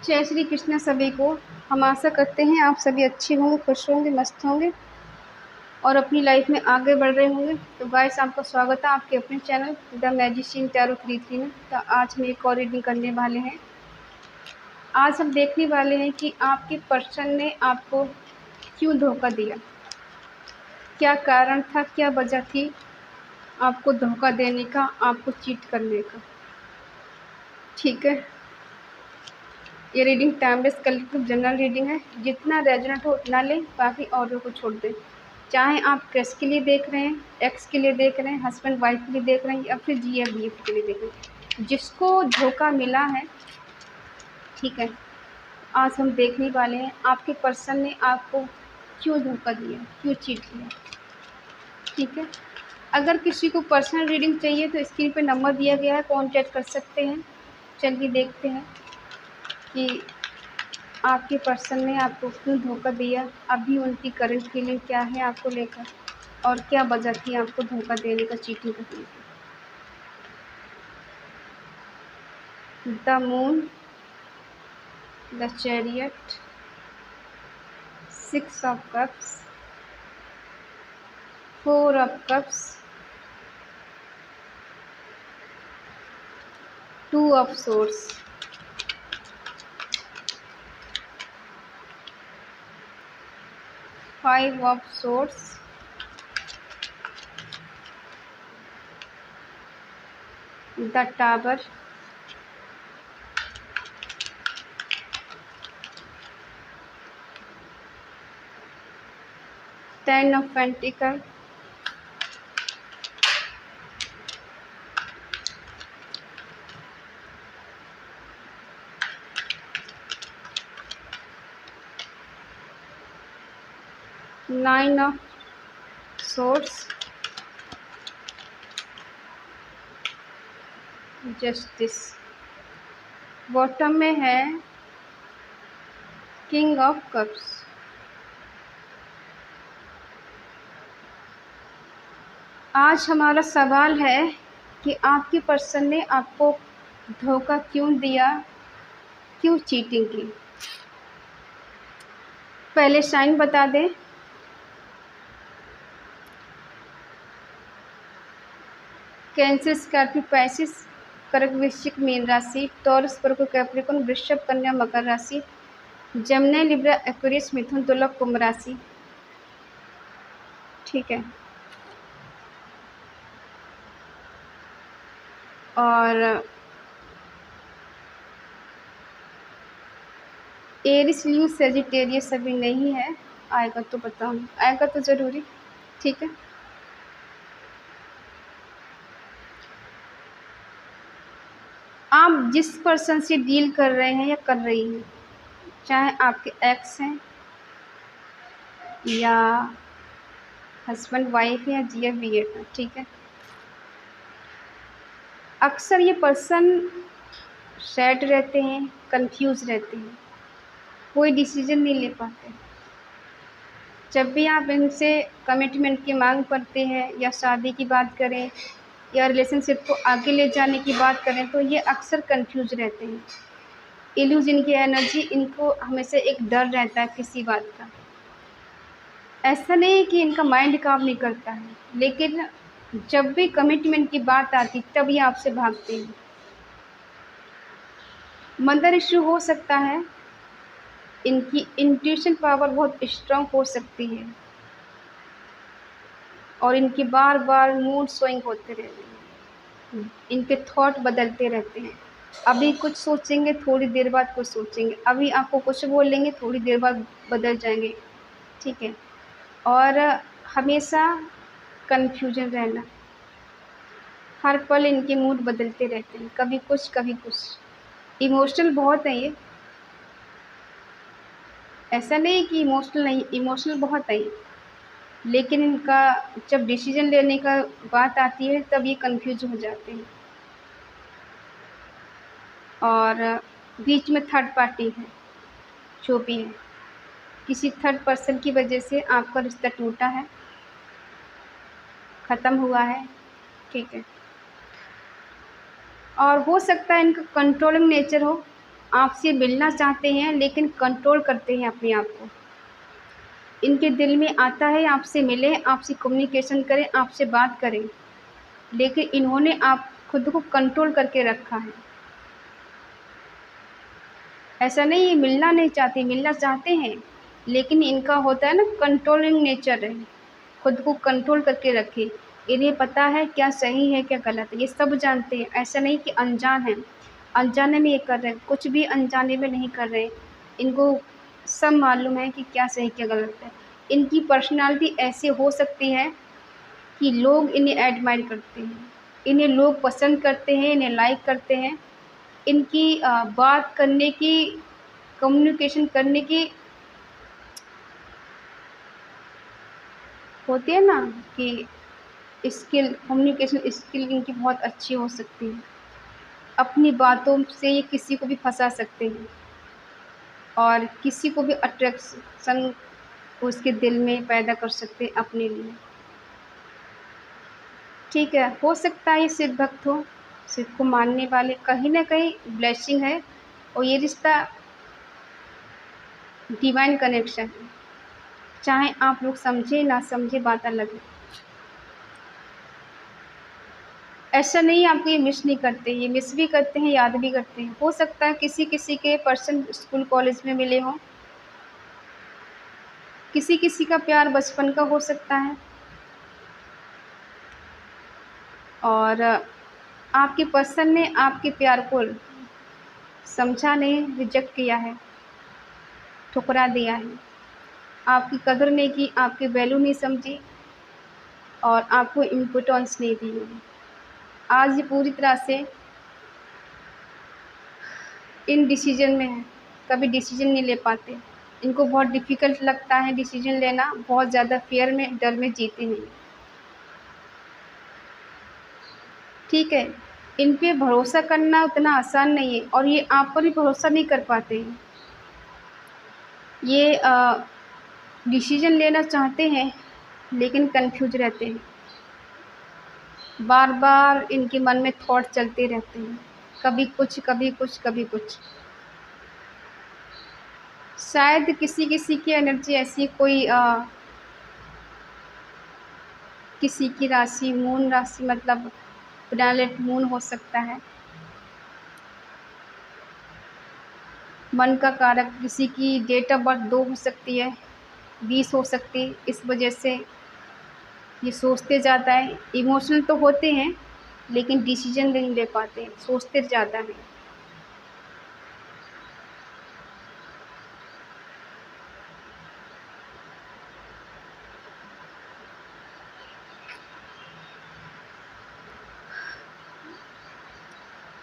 जय श्री कृष्ण सभी को। हम आशा करते हैं आप सभी अच्छे होंगे, खुश होंगे, मस्त होंगे और अपनी लाइफ में आगे बढ़ रहे होंगे। तो गाइस, आपका स्वागत है आपके अपने चैनल द मैजिशियन टैरो 33 में। तो आज हम एक और रीडिंग करने वाले हैं। आज हम देखने वाले हैं कि आपके पर्सन ने आपको क्यों धोखा दिया, क्या कारण था, क्या वजह थी आपको धोखा देने का, आपको चीट करने का। ठीक है, ये reading timeless collective general reading है। जितना रेजोनेट हो उतना लें, बाकी औरों को छोड़ दें। चाहे आप क्रश के लिए देख रहे हैं, एक्स के लिए देख रहे हैं, हस्बैंड वाइफ के लिए देख रहे हैं या फिर GF के लिए देख रहे हैं, जिसको धोखा मिला है, ठीक है, आज हम देखने वाले हैं आपके पर्सन ने आपको क्यों धोखा दिया, क्यों चीट किया। ठीक है, अगर किसी को पर्सनल रीडिंग चाहिए तो स्क्रीन पे नंबर दिया गया है, कॉन्टैक्ट कर सकते हैं। चलिए देखते हैं कि आपके पर्सन ने आपको क्यों धोखा दिया, अभी उनकी करंट फीलिंग क्या है आपको लेकर और क्या वजह थी आपको धोखा देने का, चीटिंग करने की। The moon, the chariot, 6 of cups, 4 of cups, 2 of source, 5 of source, the tower, 10 of pentacle, nine of source, justice. Bottom में है किंग ऑफ कप्स। आज हमारा सवाल है कि आपके पर्सन ने आपको धोखा क्यों दिया, क्यों चीटिंग की। पहले साइन बता दें। कैंसर, स्कॉर्पियो, पाइसेस, कर्क, वृश्चिक, मीन राशि, टॉरस, वर्गो, कैप्रिकॉर्न, वृषभ, कन्या, मकर राशि, जमनी, लिब्रा, एक्वेरियस, मिथुन, तुला, कुंभ राशि। ठीक है, और एरिस, ल्यू, सेजिटेरियस अभी नहीं है। आएगा तो बताऊँ, आएगा तो ज़रूरी। ठीक है, आप जिस पर्सन से डील कर रहे हैं या कर रही हैं, चाहे आपके एक्स हैं या हस्बैंड वाइफ है या GF है, ठीक है, अक्सर ये पर्सन सैड रहते हैं, कंफ्यूज रहते हैं, कोई डिसीजन नहीं ले पाते। जब भी आप इनसे कमिटमेंट की मांग करते हैं या शादी की बात करें या रिलेशनशिप को आगे ले जाने की बात करें तो ये अक्सर कंफ्यूज रहते हैं। इल्यूजन की एनर्जी, इनको हमेशा एक डर रहता है किसी बात का। ऐसा नहीं है कि इनका माइंड काम नहीं करता है, लेकिन जब भी कमिटमेंट की बात आती तब ये आपसे भागते हैं। मदर इश्यू हो सकता है, इनकी इंट्यूशन पावर बहुत स्ट्रांग हो सकती है और इनके बार बार मूड स्विंग होते रहते हैं, इनके थॉट बदलते रहते हैं। अभी कुछ सोचेंगे, थोड़ी देर बाद कुछ सोचेंगे, अभी आपको कुछ बोलेंगे, थोड़ी देर बाद बदल जाएंगे। ठीक है, और हमेशा कन्फ्यूजन रहना, हर पल इनके मूड बदलते रहते हैं, कभी कुछ कभी कुछ। इमोशनल बहुत है ये, ऐसा नहीं कि इमोशनल नहीं, इमोशनल बहुत है ये, लेकिन इनका जब डिसीजन लेने का बात आती है तब ये कंफ्यूज हो जाते हैं। और बीच में थर्ड पार्टी है, जो भी है, किसी थर्ड पर्सन की वजह से आपका रिश्ता टूटा है, ख़त्म हुआ है। ठीक है, और हो सकता है इनका कंट्रोलिंग नेचर हो, आपसे मिलना चाहते हैं लेकिन कंट्रोल करते हैं अपने आप को। इनके दिल में आता है आपसे मिलें, आपसे कम्युनिकेशन करें, आपसे बात करें, लेकिन इन्होंने आप खुद को कंट्रोल करके रखा है। ऐसा नहीं है मिलना नहीं चाहते, मिलना चाहते हैं, लेकिन इनका होता है ना कंट्रोलिंग नेचर है, खुद को कंट्रोल करके रखे। इन्हें पता है क्या सही है क्या गलत है, ये सब जानते हैं। ऐसा नहीं कि अनजान है, अनजाने में ये कर रहे हैं, कुछ भी अनजाने में नहीं कर रहे। इनको सब मालूम है कि क्या सही क्या गलत है। इनकी पर्सनालिटी ऐसी हो सकती है कि लोग इन्हें एडमायर करते हैं, इन्हें लोग पसंद करते हैं, इन्हें लाइक करते हैं। इनकी बात करने की, कम्युनिकेशन करने की होती है ना कि स्किल, कम्युनिकेशन स्किल इनकी बहुत अच्छी हो सकती है। अपनी बातों से ये किसी को भी फंसा सकते हैं और किसी को भी अट्रैक्शन उसके दिल में पैदा कर सकते हैं अपने लिए। ठीक है, हो सकता है ये शिव भक्त हो, शिव को मानने वाले, कहीं ना कहीं ब्लेसिंग है और ये रिश्ता डिवाइन कनेक्शन है। चाहे आप लोग समझे ना समझे, बात अलग है। ऐसा नहीं आपको ये मिस नहीं करते, ये मिस भी करते हैं, याद भी करते हैं। हो सकता है किसी किसी के पर्सन स्कूल कॉलेज में मिले हों, किसी किसी का प्यार बचपन का हो सकता है, और आपके पर्सन ने आपके प्यार को समझा नहीं, रिजेक्ट किया है, ठुकरा दिया है, आपकी कदर नहीं की, आपकी वैल्यू नहीं समझी और आपको इम्पोर्टेंस नहीं दी है। आज ये पूरी तरह से इन डिसीजन में है, कभी डिसीजन नहीं ले पाते। इनको बहुत डिफ़िकल्ट लगता है डिसीजन लेना, बहुत ज़्यादा फ़ियर में, डर में जीते हैं। ठीक है, इन पे भरोसा करना उतना आसान नहीं है और ये आप पर भी भरोसा नहीं कर पाते हैं। ये डिसीजन लेना चाहते हैं लेकिन कन्फ्यूज रहते हैं। बार बार इनके मन में थॉट चलते रहते हैं, कभी कुछ कभी कुछ कभी कुछ। शायद किसी किसी की एनर्जी ऐसी, कोई किसी की राशि मून राशि, मतलब प्लैनेट मून हो सकता है। मन का कारक किसी की डेट ऑफ बर्थ 2 हो सकती है, 20 हो सकती है। इस वजह से ये सोचते ज़्यादा है, इमोशनल तो होते हैं लेकिन डिसीजन नहीं ले पाते, सोचते ज़्यादा हैं।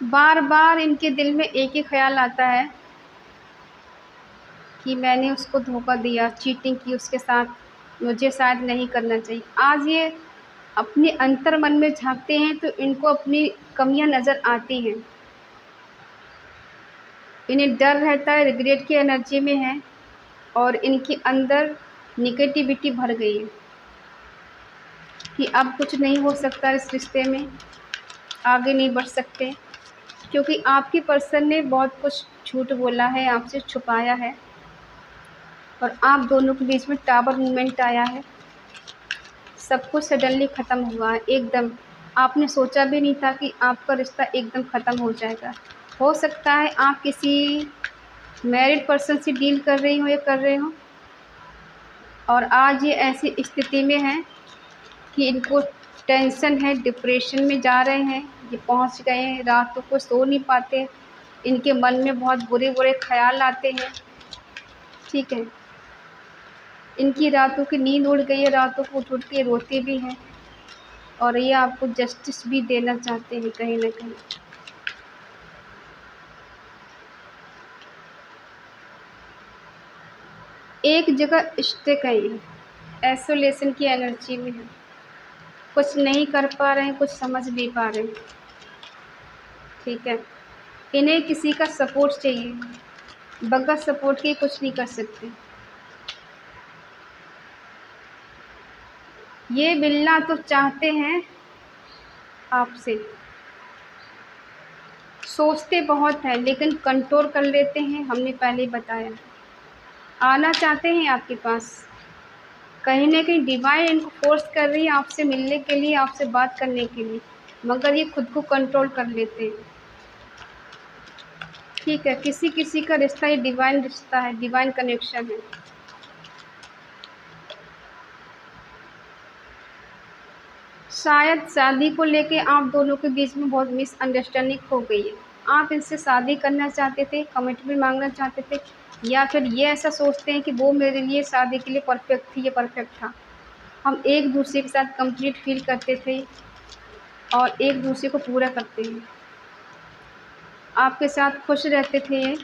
बार बार इनके दिल में एक ही ख्याल आता है कि मैंने उसको धोखा दिया, चीटिंग की उसके साथ, मुझे शायद नहीं करना चाहिए। आज ये अपने अंतर मन में झाँकते हैं तो इनको अपनी कमियां नज़र आती हैं। इन्हें डर रहता है, रिग्रेट की एनर्जी में है और इनके अंदर निगेटिविटी भर गई है कि अब कुछ नहीं हो सकता, इस रिश्ते में आगे नहीं बढ़ सकते, क्योंकि आपके पर्सन ने बहुत कुछ झूठ बोला है, आपसे छुपाया है और आप दोनों के बीच में टावर मूवमेंट आया है। सब कुछ सडनली ख़त्म हुआ है एकदम। आपने सोचा भी नहीं था कि आपका रिश्ता एकदम ख़त्म हो जाएगा। हो सकता है आप किसी मैरिड पर्सन से डील कर रही हो या कर रहे हो और आज ये ऐसी स्थिति में हैं कि इनको टेंशन है, डिप्रेशन में जा रहे हैं, ये पहुंच गए हैं, रातों को सो नहीं पाते, इनके मन में बहुत बुरे बुरे ख्याल आते हैं। ठीक है, इनकी रातों की नींद उड़ गई है, रातों को उठ उठ के रोते भी हैं और ये आपको जस्टिस भी देना चाहते हैं कहीं ना कहीं। एक जगह स्टिक है, ये आइसोलेशन की एनर्जी में है, कुछ नहीं कर पा रहे हैं, कुछ समझ नहीं पा रहे हैं। ठीक है, इन्हें किसी का सपोर्ट चाहिए, बगैर सपोर्ट के कुछ नहीं कर सकते। ये मिलना तो चाहते हैं आपसे, सोचते बहुत हैं लेकिन कंट्रोल कर लेते हैं, हमने पहले ही बताया। आना चाहते हैं आपके पास, कहीं न कहीं डिवाइन इनको फ़ोर्स कर रही है आपसे मिलने के लिए, आपसे बात करने के लिए, मगर ये खुद को कंट्रोल कर लेते हैं। ठीक है, किसी-किसी का रिश्ता ये डिवाइन रिश्ता है, डिवाइन कनेक्शन है। शायद शादी को लेके आप दोनों के बीच में बहुत मिसअंडरस्टैंडिंग हो गई है। आप इनसे शादी करना चाहते थे, कमिटमेंट माँगना चाहते थे, या फिर ये ऐसा सोचते हैं कि वो मेरे लिए शादी के लिए परफ़ेक्ट थी, ये परफ़ेक्ट था। हम एक-दूसरे के साथ कंप्लीट फ़ील करते थे और एक-दूसरे को पूरा करते हैं। आपके साथ खुश रहते थे ये,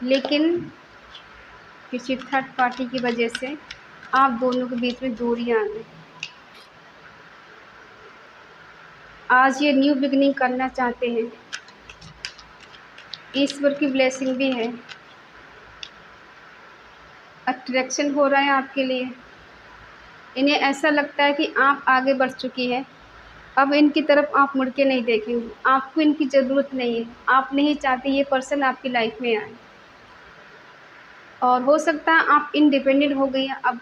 लेकिन किसी थर्ड पार्टी की वजह से आप दोनों के बीच में दूरियाँ आ गई। आज ये न्यू बिगिनिंग करना चाहते हैं। ईश्वर की ब्लेसिंग भी है। अट्रैक्शन हो रहा है आपके लिए। इन्हें ऐसा लगता है कि आप आगे बढ़ चुकी हैं। अब इनकी तरफ आप मुड़ के नहीं देखेंगी। आपको इनकी ज़रूरत नहीं है। आप नहीं चाहती ये पर्सन आपकी लाइफ़ में आए। और हो सकता है आप इंडिपेंडेंट हो गई हैं अब।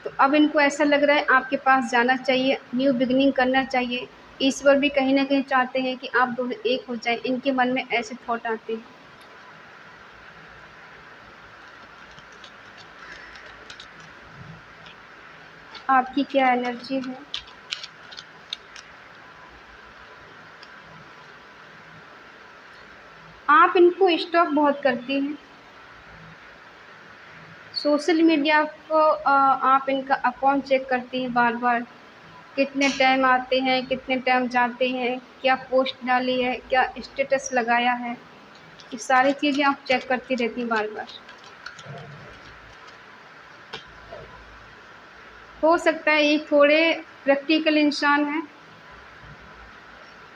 तो अब इनको ऐसा लग रहा है आपके पास जाना चाहिए, न्यू बिगिनिंग करना चाहिए। ईश्वर भी कहीं न कहीं चाहते हैं कि आप दोनों एक हो जाएँ। इनके मन में ऐसे थॉट आते हैं। आपकी क्या एनर्जी है? आप इनको स्टॉक बहुत करती हैं। सोशल मीडिया को आप इनका अकाउंट चेक करती हैं बार-बार। कितने टाइम आते हैं, कितने टाइम जाते हैं, क्या पोस्ट डाली है, क्या स्टेटस लगाया है, ये सारी चीज़ें आप चेक करती रहती हैं बार-बार। हो सकता है ये थोड़े प्रैक्टिकल इंसान हैं,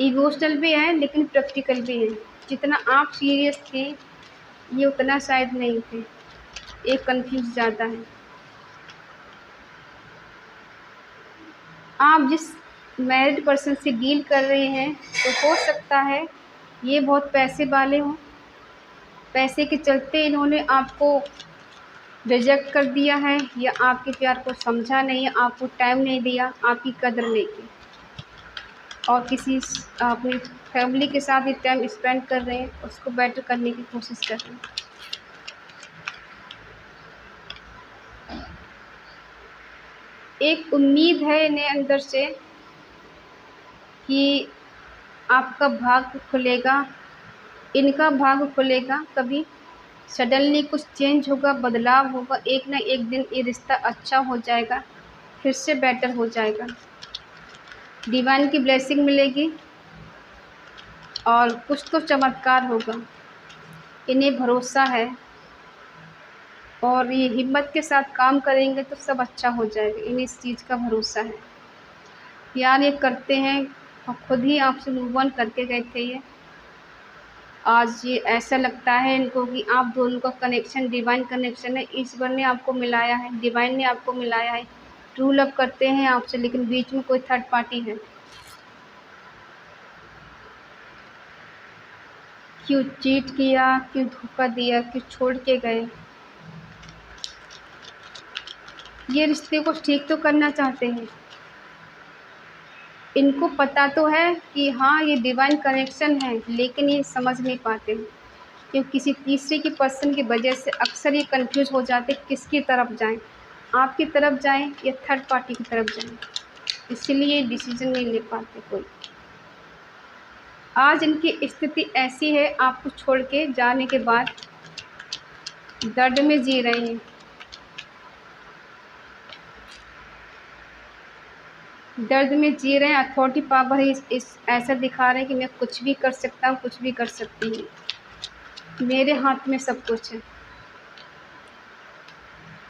इमोशनल भी हैं लेकिन प्रैक्टिकल भी हैं। जितना आप सीरियस थी, ये उतना शायद नहीं थे। ये कन्फ्यूज़ ज़्यादा है। आप जिस मैरिड पर्सन से डील कर रहे हैं, तो हो सकता है ये बहुत पैसे वाले हों। पैसे के चलते इन्होंने आपको रिजेक्ट कर दिया है, या आपके प्यार को समझा नहीं, आपको टाइम नहीं दिया, आपकी कदर नहीं की, और अपनी फैमिली के साथ ही टाइम स्पेंड कर रहे हैं, उसको बेटर करने की कोशिश कर रहे हैं। एक उम्मीद है इन्हें अंदर से कि आपका भाग्य खुलेगा, इनका भाग्य खुलेगा कभी। सडनली कुछ चेंज होगा, बदलाव होगा, एक ना एक दिन ये रिश्ता अच्छा हो जाएगा, फिर से बेटर हो जाएगा। डिवाइन की ब्लेसिंग मिलेगी और कुछ तो चमत्कार होगा। इन्हें भरोसा है और ये हिम्मत के साथ काम करेंगे तो सब अच्छा हो जाएगा। इन्हें इस चीज़ का भरोसा है। प्यार ये करते हैं और खुद ही आपसे मूव ऑन करके गए थे ये। आज ये ऐसा लगता है इनको कि आप दोनों का कनेक्शन डिवाइन कनेक्शन है। ईश्वर ने आपको मिलाया है, डिवाइन ने आपको मिलाया है। ट्रू लव करते हैं आपसे, लेकिन बीच में कोई थर्ड पार्टी है। क्यों चीट किया, क्यों धोखा दिया, क्यों छोड़ के गए? ये रिश्ते को ठीक तो करना चाहते हैं। इनको पता तो है कि हाँ, ये डिवाइन कनेक्शन है, लेकिन ये समझ नहीं पाते हैं। क्योंकि किसी तीसरे की पर्सन की वजह से अक्सर ये कन्फ्यूज़ हो जाते किसकी तरफ जाएँ, आपकी तरफ जाएँ या थर्ड पार्टी की तरफ जाएँ। इसीलिए डिसीज़न नहीं ले पाते कोई। आज इनकी स्थिति ऐसी है, आपको छोड़ के जाने के बाद दर्द में जी रहे हैं। दर्द में जी रहे हैं। अथॉरिटी पावर है, इस ऐसा दिखा रहे हैं कि मैं कुछ भी कर सकता हूँ, कुछ भी कर सकती हूँ। मेरे हाथ में सब कुछ है।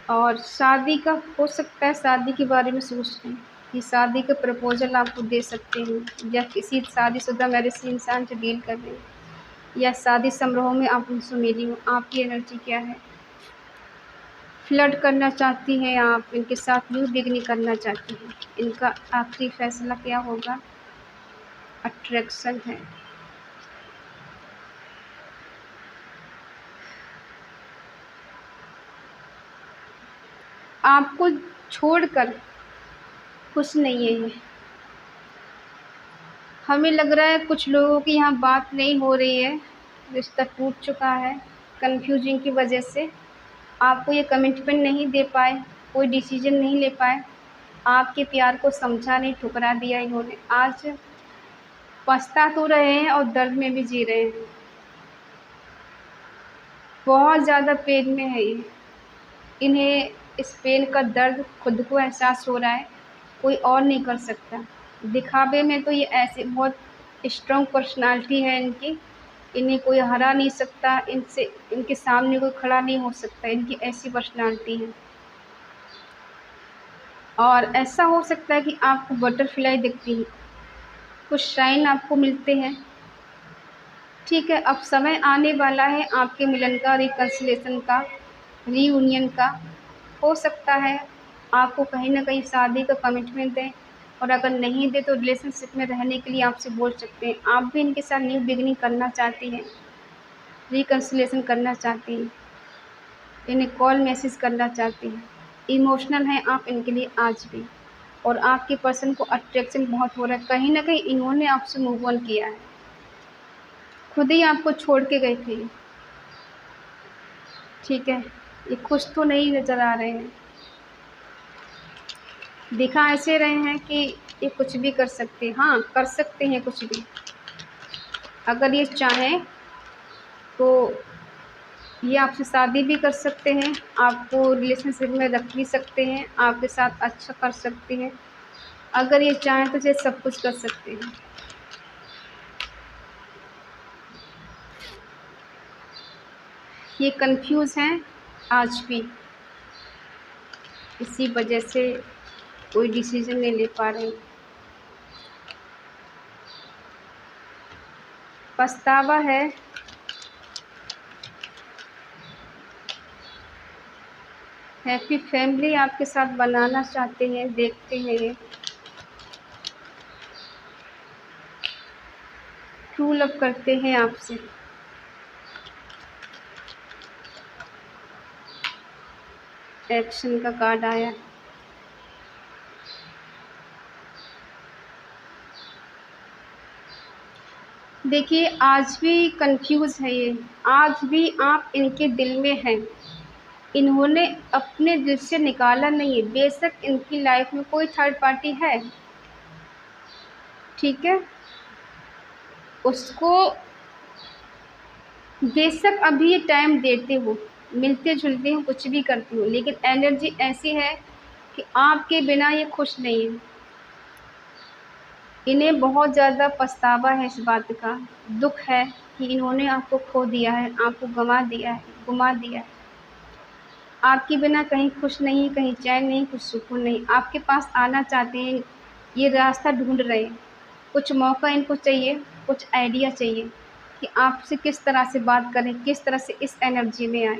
और शादी का हो सकता है, शादी के बारे में सोच रहे हैं कि शादी का प्रपोज़ल आपको दे सकते हैं, या किसी शादीशुदा मैरिज इंसान से डील कर रहे हैं, या शादी समारोह में आप उनसे मिली हो। आपकी एनर्जी क्या है? फ्लर्ट करना चाहती हैं आप, इनके साथ न्यू बिगिनिंग करना चाहती हैं। इनका आखिरी फैसला क्या होगा? अट्रैक्शन है। आपको छोड़कर खुश नहीं है ये। हमें लग रहा है कुछ लोगों की यहाँ बात नहीं हो रही है, रिश्ता टूट चुका है कन्फ्यूजिंग की वजह से। आपको ये कमिटमेंट नहीं दे पाए, कोई डिसीजन नहीं ले पाए, आपके प्यार को समझा नहीं, ठुकरा दिया इन्होंने। आज पछता तो रहे हैं और दर्द में भी जी रहे हैं। बहुत ज़्यादा पेन में है ये। इन्हें इस पेन का दर्द खुद को एहसास हो रहा है, कोई और नहीं कर सकता। दिखावे में तो ये ऐसे बहुत स्ट्रॉन्ग पर्सनालिटी है इनकी, इन्हें कोई हरा नहीं सकता, इनसे इनके सामने कोई खड़ा नहीं हो सकता, इनकी ऐसी पर्सनालिटी है। और ऐसा हो सकता है कि आपको बटरफ्लाई दिखती है, कुछ साइन आपको मिलते हैं। ठीक है, अब समय आने वाला है आपके मिलन का, रिकन्सिलेशन का, रीयूनियन का। हो सकता है आपको कहीं ना कहीं शादी का कमिटमेंट दें, और अगर नहीं दे तो रिलेशनशिप में रहने के लिए आपसे बोल सकते हैं। आप भी इनके साथ न्यू बिगनिंग करना चाहती हैं, रिकन्सिलेशन करना चाहती हैं, इन्हें कॉल मैसेज करना चाहती हैं। इमोशनल हैं आप इनके लिए आज भी, और आपके पर्सन को अट्रैक्शन बहुत हो रहा है। कहीं ना कहीं इन्होंने आपसे मूव ऑन किया है, खुद ही आपको छोड़ के गए थे। ठीक है, ये खुश तो नहीं नज़र आ रहे हैं, दिखा ऐसे रहे हैं कि ये कुछ भी कर सकते हैं। हाँ, कर सकते हैं कुछ भी, अगर ये चाहें तो ये आपसे शादी भी कर सकते हैं, आपको रिलेशनशिप में रख भी सकते हैं, आपके साथ अच्छा कर सकते हैं। अगर ये चाहें तो ये सब कुछ कर सकते हैं। ये कंफ्यूज हैं आज भी, इसी वजह से कोई डिसीजन नहीं ले पा रहे। पछतावा है, हैप्पी फैमिली आपके साथ बनाना चाहते हैं, देखते हैं ये। ट्रू लव करते हैं आपसे। एक्शन का कार्ड आया। देखिए, आज भी कंफ्यूज है ये, आज भी आप इनके दिल में हैं, इन्होंने अपने दिल से निकाला नहीं है। बेशक इनकी लाइफ में कोई थर्ड पार्टी है, ठीक है, उसको बेशक अभी ये टाइम देते हो, मिलते जुलते हो, कुछ भी करती हो, लेकिन एनर्जी ऐसी है कि आपके बिना ये खुश नहीं है। इन्हें बहुत ज़्यादा पछतावा है, इस बात का दुख है कि इन्होंने आपको खो दिया है, आपको गुमा दिया है। आपके बिना कहीं खुश नहीं, कहीं चैन नहीं, कुछ सुकून नहीं। आपके पास आना चाहते हैं, ये रास्ता ढूंढ रहे हैं। कुछ मौका इनको चाहिए, कुछ आइडिया चाहिए कि आपसे किस तरह से बात करें, किस तरह से इस एनर्जी में आएँ।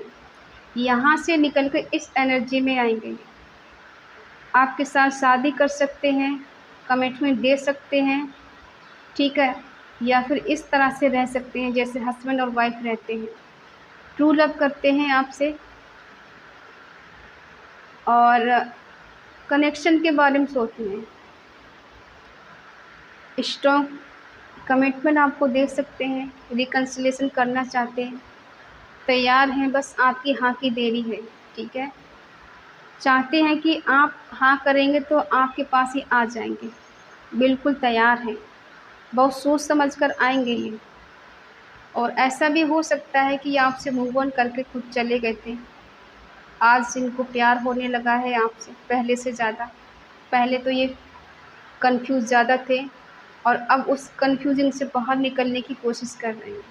यहाँ से निकल कर इस एनर्जी में आएंगे, आपके साथ शादी कर सकते हैं, कमिटमेंट दे सकते हैं, ठीक है, या फिर इस तरह से रह सकते हैं जैसे हस्बैंड और वाइफ रहते हैं। ट्रू लव करते हैं आपसे, और कनेक्शन के बारे में सोचते हैं। स्ट्रॉन्ग कमिटमेंट आपको दे सकते हैं, रिकन्सिलेशन करना चाहते हैं, तैयार हैं, बस आपकी हाँ की देरी है। ठीक है, चाहते हैं कि आप हाँ करेंगे तो आपके पास ही आ जाएंगे, बिल्कुल तैयार हैं, बहुत सोच समझ कर आएंगे ये। और ऐसा भी हो सकता है कि आपसे मूव ऑन करके खुद चले गए थे, आज इनको प्यार होने लगा है आपसे पहले से ज़्यादा। पहले तो ये कंफ्यूज ज़्यादा थे, और अब उस कंफ्यूजन से बाहर निकलने की कोशिश कर रहे हैं।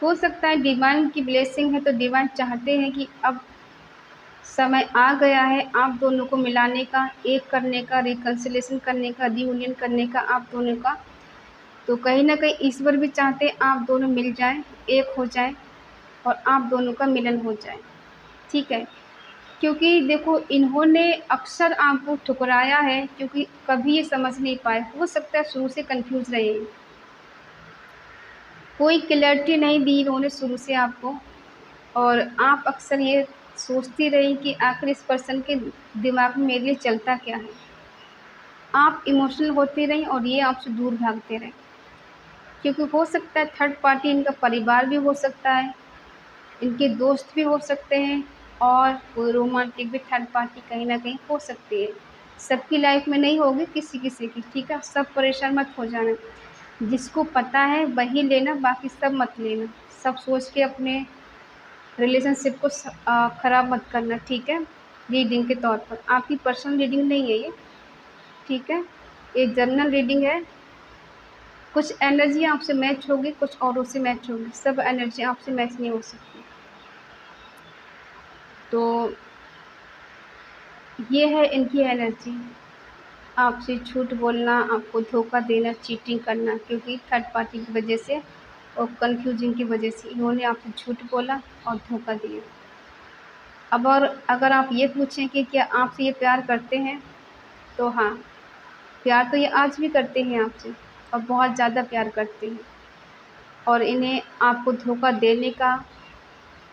हो सकता है डिवाइन की ब्लेसिंग है, तो डिवाइन चाहते हैं कि अब समय आ गया है आप दोनों को मिलाने का, एक करने का, रिकन्सिलेशन करने का, रियूनियन करने का आप दोनों का। तो कहीं ना कहीं ईश्वर भी चाहते हैं आप दोनों मिल जाएं, एक हो जाएं, और आप दोनों का मिलन हो जाए। ठीक है, क्योंकि देखो इन्होंने अक्सर आपको ठुकराया है, क्योंकि कभी ये समझ नहीं पाए। हो सकता है शुरू से कंफ्यूज रहे हैं, कोई क्लैरिटी नहीं दी इन्होंने शुरू से आपको, और आप अक्सर ये सोचती रही कि आखिर इस पर्सन के दिमाग में मेरे लिए चलता क्या है। आप इमोशनल होती रहीं और ये आपसे दूर भागते रहे, क्योंकि हो सकता है थर्ड पार्टी इनका परिवार भी हो सकता है, इनके दोस्त भी हो सकते हैं, और कोई रोमांटिक भी थर्ड पार्टी कहीं न कहीं हो सकती है। सबकी लाइफ में नहीं होगी, किसी-किसी की, ठीक है? सब परेशान मत हो जाना। जिसको पता है वही लेना, बाकी सब मत लेना। सब सोच के अपने रिलेशनशिप को ख़राब मत करना, ठीक है? रीडिंग के तौर पर, आपकी पर्सनल रीडिंग नहीं है ये, ठीक है? ये जनरल रीडिंग है। कुछ एनर्जी आपसे मैच होगी, कुछ औरों से मैच होगी, सब एनर्जी आपसे मैच नहीं हो सकती। तो ये है इनकी एनर्जी, आपसे झूठ बोलना, आपको धोखा देना, चीटिंग करना, क्योंकि थर्ड पार्टी की वजह से और कन्फ्यूजिंग की वजह से इन्होंने आपसे झूठ बोला और धोखा दिया। अब और अगर आप ये पूछें कि क्या आपसे ये प्यार करते हैं, तो हाँ, प्यार तो ये आज भी करते हैं आपसे, और बहुत ज़्यादा प्यार करते हैं, और इन्हें आपको धोखा देने का,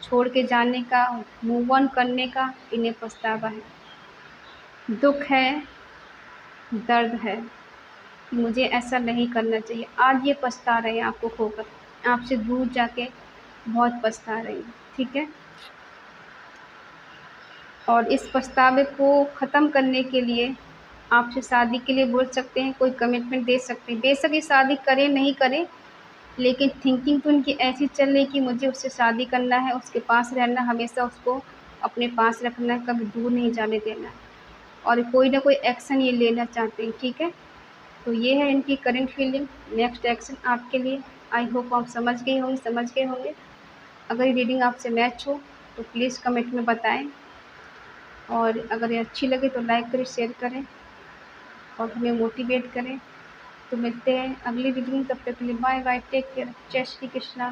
छोड़ के जाने का, मूव ऑन करने का इन्हें पछतावा है, दुःख है, दर्द है कि मुझे ऐसा नहीं करना चाहिए। आज ये पछता रहे हैं आपको खोकर, आपसे दूर जाके बहुत पछता रहे हैं, ठीक है? और इस पछतावे को ख़त्म करने के लिए आपसे शादी के लिए बोल सकते हैं, कोई कमिटमेंट दे सकते हैं। बेशक ये शादी करें, नहीं करें, लेकिन थिंकिंग तो उनकी ऐसी चल रही कि मुझे उससे शादी करना है, उसके पास रहना, हमेशा उसको अपने पास रखना है, कभी दूर नहीं जाने देना है, और कोई ना कोई एक्शन ये लेना चाहते हैं, ठीक है? तो ये है इनकी करंट फीलिंग, नेक्स्ट एक्शन आपके लिए। आई होप आप समझ गई होंगी, समझ गए होंगे। अगर ये रीडिंग आपसे मैच हो तो प्लीज़ कमेंट में बताएँ, और अगर ये अच्छी लगे तो लाइक करें, शेयर करें, और हमें मोटिवेट करें। तो मिलते हैं अगली रीडिंग, तब तक के लिए बाय बाय, टेक केयर, जय श्री कृष्णा।